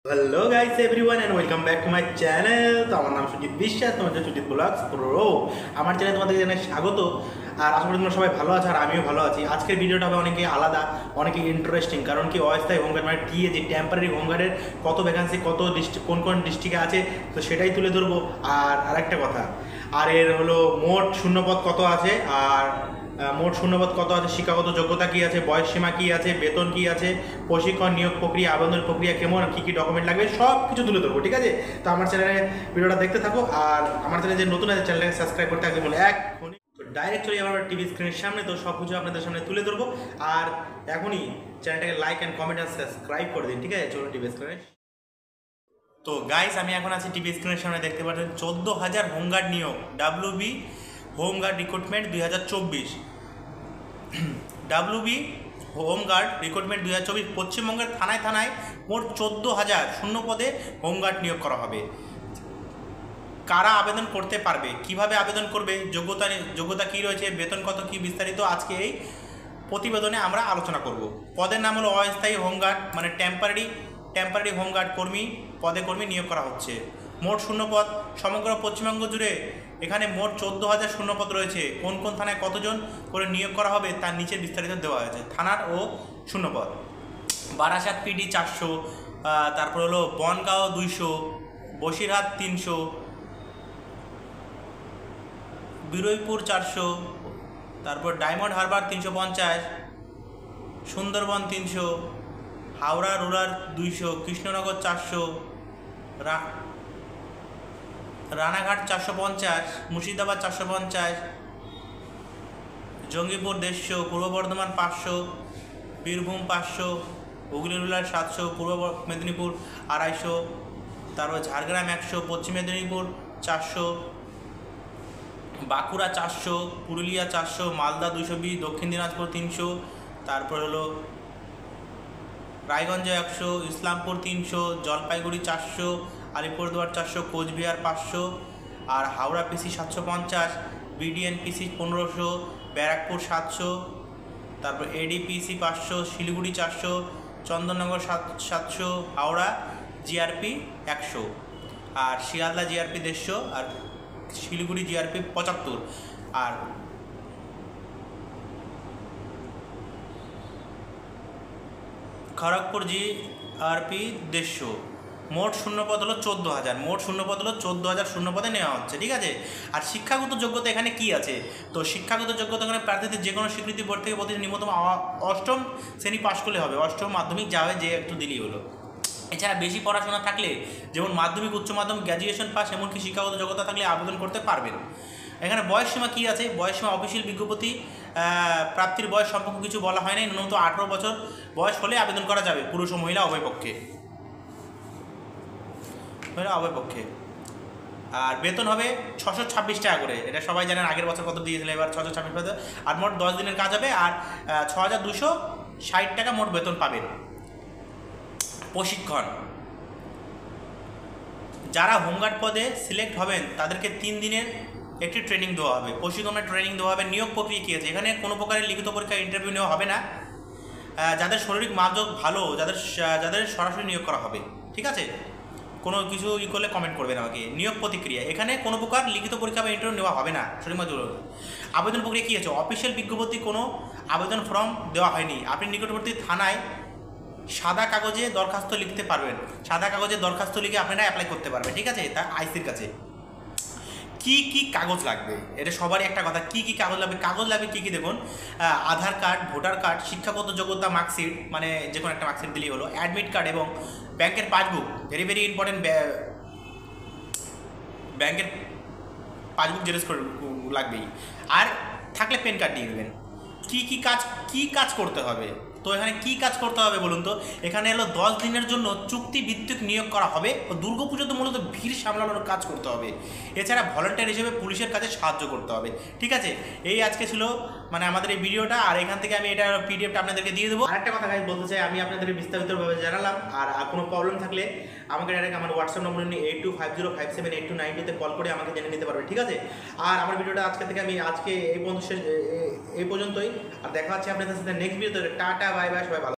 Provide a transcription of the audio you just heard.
Hello guys everyone and welcome back to my channel. তো আমার নাম সুজিত বিশ্বাস, তোমাদের সুজিত ব্লগস প্রো। আমার চ্যানেলে তোমাদের জানাই স্বাগত। আর আশা করি তোমরা সবাই ভালো আছো আর আমিও ভালো আছি। আজকের ভিডিওটা হবে অনেকে আলাদা, অনেকে ইন্টারেস্টিং, কারণ কি অস্থায়ী হোমগার্ড মানে টিএজি টেম্পারারি হোমগার্ডের কত ভ্যাকান্সি, কত কোন কোন ডিস্ট্রিক্টে আছে, তো সেটাই তুলে ধরবো। আর আরেকটা কথা, আর এর হলো মোট শূন্যপদ কত আছে, আর মোট শূন্যপদ কত আছে, শিক্ষাগত যোগ্যতা কী আছে, বয়সসীমা কী আছে, বেতন কী আছে, প্রশিক্ষণ, নিয়োগ প্রক্রিয়া, আবেদন প্রক্রিয়া কেমন, কী কী ডকুমেন্ট লাগবে, সব কিছু তুলে ধরবো। ঠিক আছে, তো আমার চ্যানেলে ভিডিওটা দেখতে থাকো। আর আমার চ্যানেলে যে নতুন আছে চ্যানেলটাকে সাবস্ক্রাইব করতে থাকবে বলে এখনই ডাইরেক্ট চলে যাবো টিভি স্ক্রিনের সামনে। তো সব কিছু আপনাদের সামনে তুলে ধরবো। আর এখনই চ্যানেলটাকে লাইক অ্যান্ড কমেন্ট আর সাবস্ক্রাইব করে দিন। ঠিক আছে, চলুন টিভি স্ক্রিনে। তো গাইস আমি এখন আছি টিভি স্ক্রিনের সামনে, দেখতে পাচ্ছেন 14,000 হোমগার্ড নিয়োগ, WB home guard recruitment 2024। WB home guard recruitment 2024 পশ্চিমবঙ্গের থানায় থানায় মোট 14,000 শূন্য পদে হোমগার্ড নিয়োগ করা হবে। কারা আবেদন করতে পারবে, কিভাবে আবেদন করবে, যোগ্যতা কী রয়েছে, বেতন কত, কী বিস্তারিত আজকে এই প্রতিবেদনে আমরা আলোচনা করব। পদের নাম হলো অস্থায়ী হোমগার্ড মানে টেম্পারারি হোমগার্ড কর্মী নিয়োগ করা হচ্ছে। মোট শূন্যপদ সমগ্র পশ্চিমবঙ্গ জুড়ে এখানে মোট 14,000 শূন্যপদ রয়েছে। কোন কোন থানায় কতজন করে নিয়োগ করা হবে তার নিচে বিস্তারিত দেওয়া হয়েছে। থানার ও শূন্যপদ: বারাসাত পিডি 400, তারপর হলো বনগাঁও 200, বসিরহাট 300, বিরইপুর 400, তারপর ডায়মন্ড হারবার 350, সুন্দরবন 300, হাওড়া রুরাল 200, কৃষ্ণনগর 400, রানাঘাট 450, মুর্শিদাবাদ 450, জঙ্গিপুর 150, পূর্ব বর্ধমান 500, বীরভূম 500, হুগলি রুরাল 700, পূর্ব মেদিনীপুর 250, তারপর ঝাড়গ্রাম 100, পশ্চিম মেদিনীপুর 400, বাঁকুড়া 400, পুরুলিয়া 400, মালদা 220, দক্ষিণ দিনাজপুর 300, তারপর হলো রায়গঞ্জ 100, ইসলামপুর 300, জলপাইগুড়ি 400, আলিপুরদুয়ার 400, কোচবিহার 500, আর হাওড়া পিসি 750, বিডিএন পিসি 1500, ব্যারাকপুর 700, তারপর এডিপিসি 500, শিলিগুড়ি 400, চন্দননগর 700, হাওড়া জিআরপি 100, আর শিয়ালদা জিআরপি 150, আর শিলিগুড়ি জিআরপি 75, আর খড়গপুর জিআরপি 150। মোট শূন্যপদ হলো 14,000, মোট শূন্যপদ হলো 14,000 শূন্যপদে নেওয়া হচ্ছে। ঠিক আছে, আর শিক্ষাগত যোগ্যতা এখানে কি আছে? তো শিক্ষাগত যোগ্যতা এখানে প্রার্থীদের যে কোনো স্বীকৃতি বোর্ড থেকে প্রতিদিন নিম্নতম 8ম শ্রেণী পাশ করলে হবে। 8ম মাধ্যমিক যাবে, যে একটু দিলেই হলো। এছাড়া বেশি পড়াশোনা থাকলে, যেমন মাধ্যমিক, উচ্চ মাধ্যমিক, গ্র্যাজুয়েশন পাস, এমনকি শিক্ষাগত যোগ্যতা থাকলে আবেদন করতে পারবেন। এখানে বয়সসীমা কী আছে? বয়সসীমা অফিসিয়াল বিজ্ঞপ্তি, প্রাপ্তির বয়স সম্পর্কে কিছু বলা হয় নাই। ন্যূনতম 18 বছর বয়স হলে আবেদন করা যাবে, পুরুষ ও মহিলা উভয় পক্ষে। আর বেতন হবে 626 টাকা করে। এটা সবাই জানেন, আগের বছর কত দিয়েছিল, এবার 626 টাকা। আর মোট 10 দিনের কাজ হবে, আর 6,260 টাকা মোট বেতন পাবেন। প্রশিক্ষণ: যারা হোমগার্ড পদে সিলেক্ট হবেন তাদেরকে 3 দিনের একটি ট্রেনিং দেওয়া হবে, প্রশিক্ষণের ট্রেনিং দেওয়া হবে। নিয়োগ প্রক্রিয়া কী আছে? এখানে কোনো প্রকারের লিখিত পরীক্ষা, ইন্টারভিউ নেওয়া হবে না। যাদের শারীরিক মাপযোগ ভালো, যাদের সরাসরি নিয়োগ করা হবে। ঠিক আছে, কোনো কিছু করলে কমেন্ট করবেন আমাকে। নিয়োগ প্রতিক্রিয়া: এখানে কোনো প্রকার লিখিত পরীক্ষা বা ইন্টারভিউ নেওয়া হবে না, শরীর মাপযোগ। আবেদন প্রক্রিয়া কী আছে? অফিসিয়াল বিজ্ঞপ্তি কোনো আবেদন ফর্ম দেওয়া হয়নি। আপনি নিকটবর্তী থানায় সাদা কাগজে দরখাস্ত লিখতে পারবেন। সাদা কাগজে দরখাস্ত লিখে আপনারা অ্যাপ্লাই করতে পারবেন। ঠিক আছে, তা আইসির কাছে কি কি কাগজ লাগবে, এটা সবারই একটা কথা। কি কি কাগজ লাগবে কি কি দেখুন: আধার কার্ড, ভোটার কার্ড, শিক্ষাগত যোগ্যতা মার্কশিট, মানে যে কোনো একটা মার্কশিট দিলেই হলো, অ্যাডমিট কার্ড এবং ব্যাংকের পাসবুক। ভেরি ভেরি ইম্পর্টেন্ট, ব্যাংকের পাসবুক জেরক্স করে লাগবেই। আর থাকলে প্যান কার্ড দিয়ে দেবেন। কি কাজ করতে হবে? তো এখানে কি কাজ করতে হবে বলুন তো? এখানে হলো 10 দিনের জন্য চুক্তিভিত্তিক নিয়োগ করা হবে ও দুর্গাপুজোতে মূলত ভিড় সামলানোর কাজ করতে হবে। এছাড়া ভলান্টিয়ার হিসেবে পুলিশের কাজে সাহায্য করতে হবে। ঠিক আছে, এই আজকে ছিল মানে আমাদের এই ভিডিওটা। আর এখান থেকে আমি এটা পিডিএফটা আপনাদেরকে দিয়ে দেবো। আরেকটা কথা গাইজ বলতে চাই, আমি আপনাদের বিস্তারিতভাবে জানালাম। আর কোনো প্রবলেম থাকলে আমাকে ডাইরেক্ট আমার হোয়াটসঅ্যাপ নম্বর নিয়ে 8250578292 কল করে আমাকে জেনে নিতে পারবে। ঠিক আছে, আর আমার ভিডিওটা আজকে এই পর্যন্তই। আর দেখা হচ্ছে আপনাদের সাথে নেক্সট ভিডিওতে। টাটা, বাই বাই, সবাই ভালো।